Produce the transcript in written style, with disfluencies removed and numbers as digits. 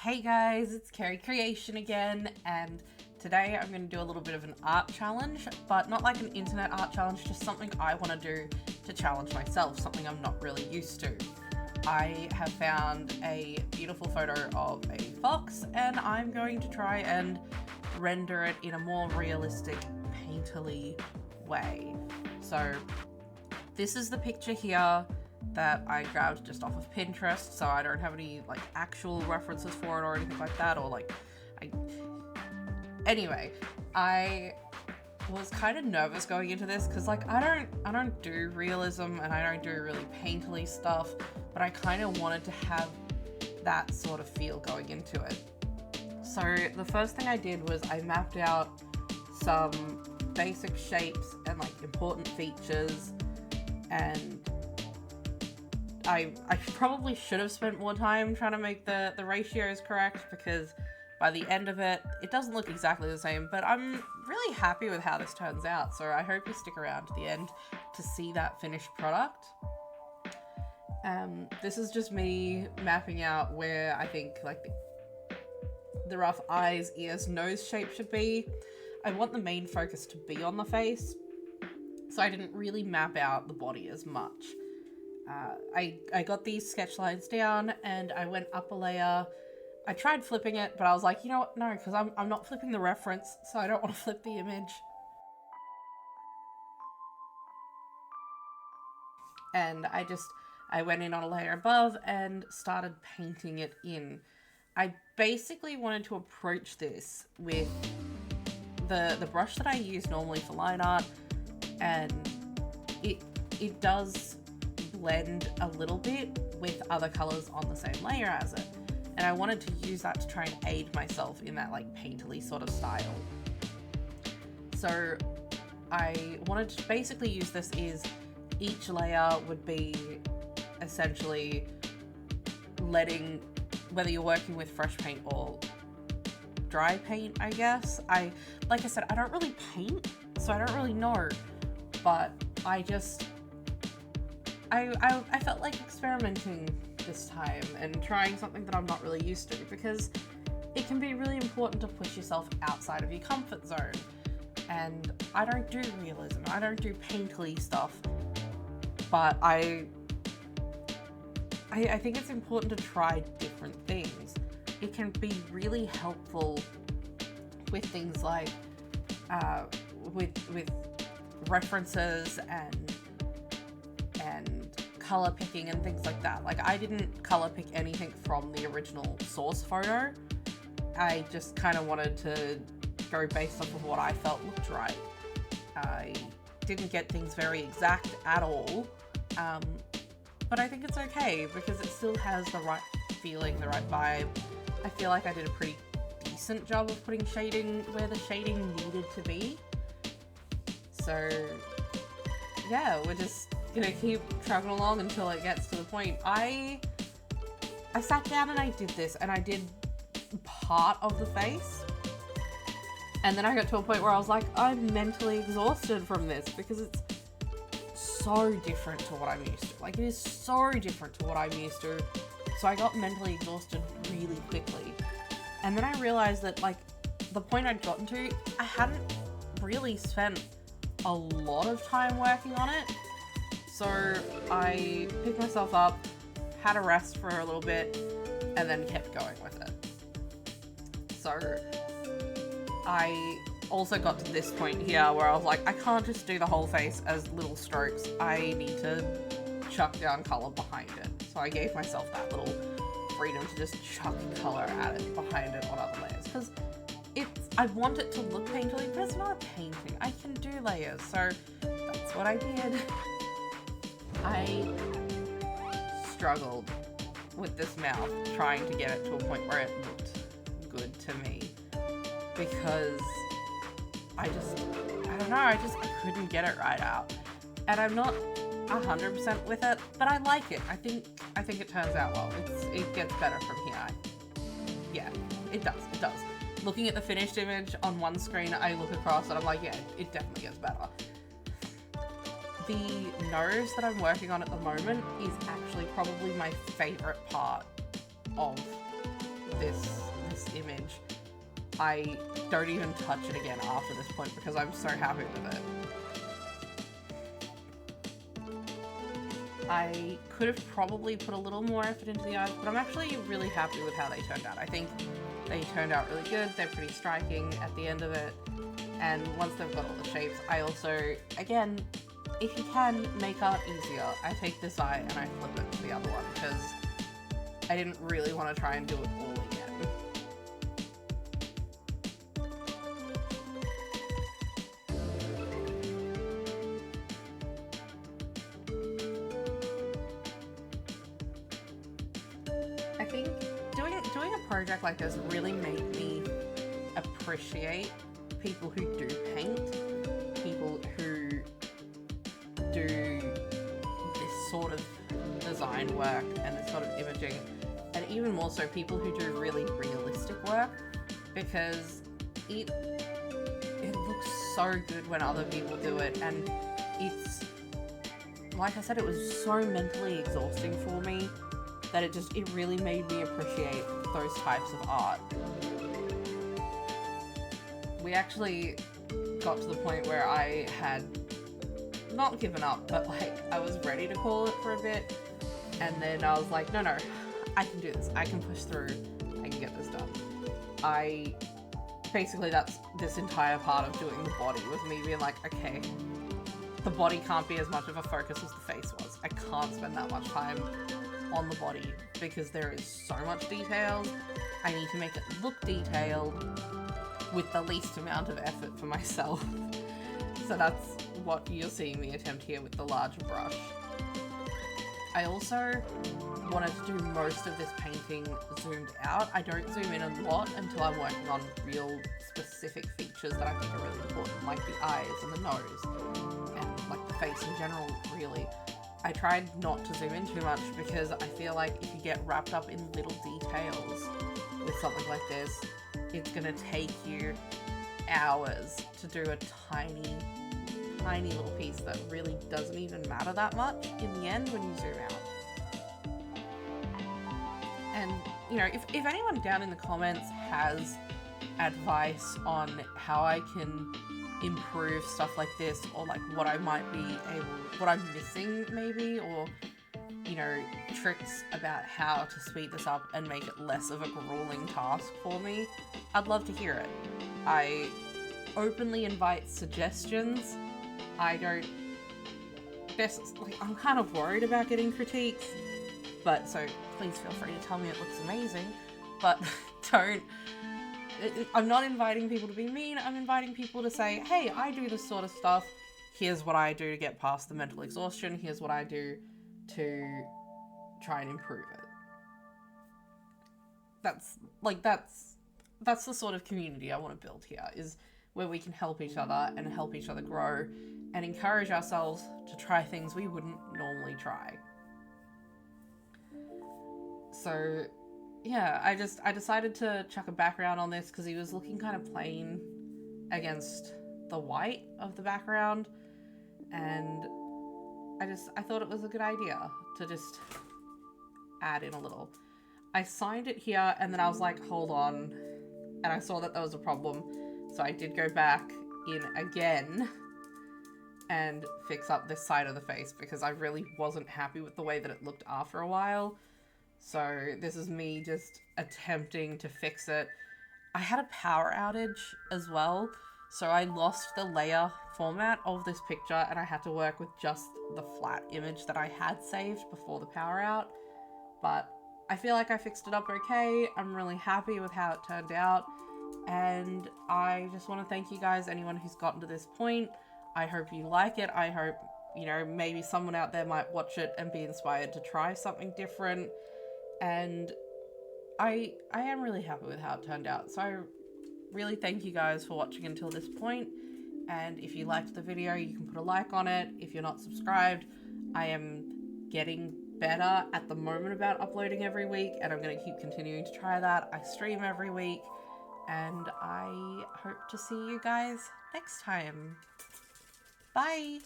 Hey guys, it's Kerry Creation again, and today I'm going to do a little bit of an art challenge, but not like an internet art challenge, just something I want to do to challenge myself, something I'm not really used to. I have found a beautiful photo of a fox, and I'm going to try and render it in a more realistic, painterly way. So this is the picture here that I grabbed just off of Pinterest, so I don't have any like actual references for it or anything like that, or like anyway, I was kind of nervous going into this because like I don't do realism and I don't do really painterly stuff, but I kind of wanted to have that sort of feel going into it. So the first thing I did was I mapped out some basic shapes and like important features, and I probably should have spent more time trying to make the ratios correct, because by the end of it, it doesn't look exactly the same, but I'm really happy with how this turns out. So I hope you stick around to the end to see that finished product. This is just me mapping out where I think like the rough eyes, ears, nose shape should be. I want the main focus to be on the face, so I didn't really map out the body as much. I got these sketch lines down and I went up a layer. I tried flipping it, but I was like, you know what? No, because I'm not flipping the reference, so I don't want to flip the image. And I went in on a layer above and started painting it in. I basically wanted to approach this with the brush that I use normally for line art, and it does blend a little bit with other colors on the same layer as it, and I wanted to use that to try and aid myself in that like painterly sort of style. So I wanted to basically use this is each layer would be essentially letting, whether you're working with fresh paint or dry paint, I guess. Like I said, I don't really paint, so I don't really know, but I felt like experimenting this time and trying something that I'm not really used to, because it can be really important to push yourself outside of your comfort zone. And I don't do realism, I don't do painterly stuff, but I think it's important to try different things. It can be really helpful with things like with references and color picking and things like that. Like, I didn't color pick anything from the original source photo. I just kind of wanted to go based off of what I felt looked right. I didn't get things very exact at all, but I think it's okay because it still has the right feeling, the right vibe. I feel like I did a pretty decent job of putting shading where the shading needed to be. So yeah, we're just gonna keep trucking along until it gets to the point. I sat down and I did this, and I did part of the face, and then I got to a point where I was like, I'm mentally exhausted from this because it's so different to what I'm used to. Like, it is so different to what I'm used to. So I got mentally exhausted really quickly. And then I realized that like the point I'd gotten to, I hadn't really spent a lot of time working on it. So I picked myself up, had a rest for a little bit, and then kept going with it. So I also got to this point here where I was like, I can't just do the whole face as little strokes. I need to chuck down color behind it. So I gave myself that little freedom to just chuck color at it behind it on other layers, because I want it to look painterly, but it's not a painting. I can do layers, so that's what I did. I struggled with this mouth trying to get it to a point where it looked good to me, because I don't know, I couldn't get it right out. And I'm not 100% with it, but I like it. I think it turns out well. It gets better from here. Yeah, it does. Looking at the finished image on one screen, I look across and I'm like, yeah, it definitely gets better. The nose that I'm working on at the moment is actually probably my favorite part of this image, I don't even touch it again after this point because I'm so happy with it. I could have probably put a little more effort into the eyes, but I'm actually really happy with how they turned out. I think they turned out really good. They're pretty striking at the end of it. And once they've got all the shapes, I also, again, if you can make art easier, I take this eye and I flip it to the other one because I didn't really want to try and do it all again. I think doing a project like this really made me appreciate people who do paint, people who do this sort of design work and this sort of imaging, and even more so people who do really realistic work, because it looks so good when other people do it, and it's, like I said, it was so mentally exhausting for me that it really made me appreciate those types of art. We actually got to the point where I had not given up, but like I was ready to call it for a bit, and then I was like, no, I can do this. I can push through. I can get this done. Basically that's this entire part of doing the body, was me being like, okay, the body can't be as much of a focus as the face was. I can't spend that much time on the body because there is so much detail. I need to make it look detailed with the least amount of effort for myself. So that's what you're seeing me attempt here with the larger brush. I also wanted to do most of this painting zoomed out. I don't zoom in a lot until I'm working on real specific features that I think are really important, like the eyes and the nose, and like the face in general, really. I tried not to zoom in too much because I feel like if you get wrapped up in little details with something like this, it's gonna take you hours to do a tiny little piece that really doesn't even matter that much in the end when you zoom out. And, you know, if anyone down in the comments has advice on how I can improve stuff like this, or like what I might be what I'm missing maybe, or, you know, tricks about how to speed this up and make it less of a grueling task for me, I'd love to hear it. I openly invite suggestions. I'm kind of worried about getting critiques, but so please feel free to tell me it looks amazing, but I'm not inviting people to be mean. I'm inviting people to say, hey, I do this sort of stuff. Here's what I do to get past the mental exhaustion. Here's what I do to try and improve it. That's the sort of community I want to build here, is where we can help each other and help each other grow and encourage ourselves to try things we wouldn't normally try. So yeah, I decided to chuck a background on this because he was looking kind of plain against the white of the background, and I thought it was a good idea to just add in a little. I signed it here and then I was like, hold on, and I saw that there was a problem, so I did go back in again and fix up this side of the face because I really wasn't happy with the way that it looked after a while. So this is me just attempting to fix it. I had a power outage as well, so I lost the layer format of this picture and I had to work with just the flat image that I had saved before the power out. But I feel like I fixed it up okay. I'm really happy with how it turned out, and I just want to thank you guys, anyone who's gotten to this point. I hope you like it. I hope, you know, maybe someone out there might watch it and be inspired to try something different. And I am really happy with how it turned out. So I really thank you guys for watching until this point. And if you liked the video, you can put a like on it. If you're not subscribed, I am getting better at the moment about uploading every week, and I'm going to keep continuing to try that. I stream every week, and I hope to see you guys next time. Bye!